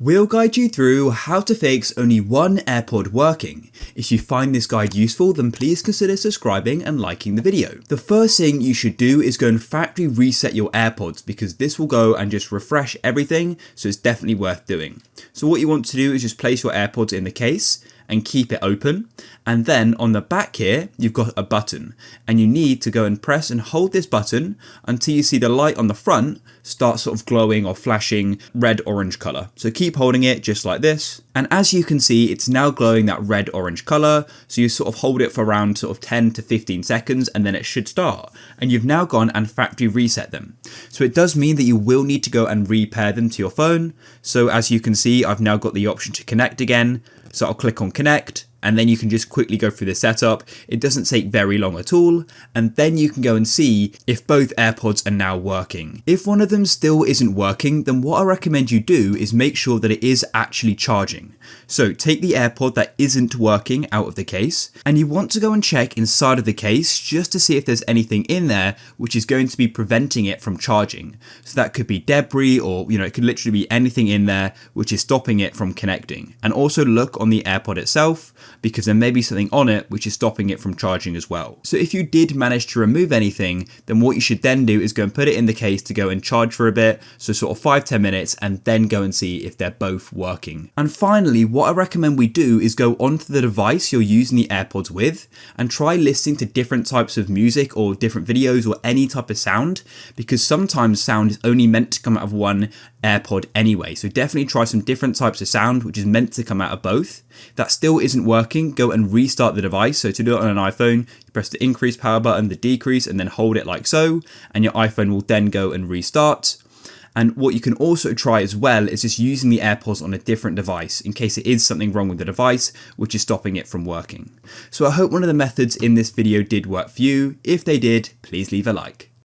We'll guide you through how to fix only one AirPod working. If you find this guide useful, then please consider subscribing and liking the video. The first thing you should do is go and factory reset your AirPods because this will go and just refresh everything, so it's definitely worth doing. So what you want to do is just place your AirPods in the case and keep it open, and then on the back here you've got a button, and you need to go and press and hold this button until you see the light on the front start sort of glowing or flashing red orange color. So keep holding it just like this, and as you can see it's now glowing that red orange color, so you sort of hold it for around sort of 10 to 15 seconds and then it should start, and you've now gone and factory reset them. So it does mean that you will need to go and repair them to your phone. So as you can see, I've now got the option to connect again. So I'll click on connect, and then you can just quickly go through the setup. It doesn't take very long at all, and then you can go and see if both AirPods are now working. If one of them still isn't working, then what I recommend you do is make sure that it is actually charging. So take the AirPod that isn't working out of the case, and you want to go and check inside of the case just to see if there's anything in there which is going to be preventing it from charging. So that could be debris, or it could literally be anything in there which is stopping it from connecting. And also look on the AirPod itself, because there may be something on it which is stopping it from charging as well. So if you did manage to remove anything, then what you should then do is go and put it in the case to go and charge for a bit, so sort of 5-10 minutes, and then go and see if they're both working. And finally, what I recommend we do is go onto the device you're using the AirPods with and try listening to different types of music or different videos or any type of sound, because sometimes sound is only meant to come out of one AirPod anyway. So definitely try some different types of sound which is meant to come out of both. If that still isn't working, go and restart the device. So to do it on an iPhone, you press the increase power button, the decrease, and then hold it like so, and your iPhone will then go and restart. And what you can also try as well is just using the AirPods on a different device in case it is something wrong with the device which is stopping it from working. So I hope one of the methods in this video did work for you. If they did, please leave a like.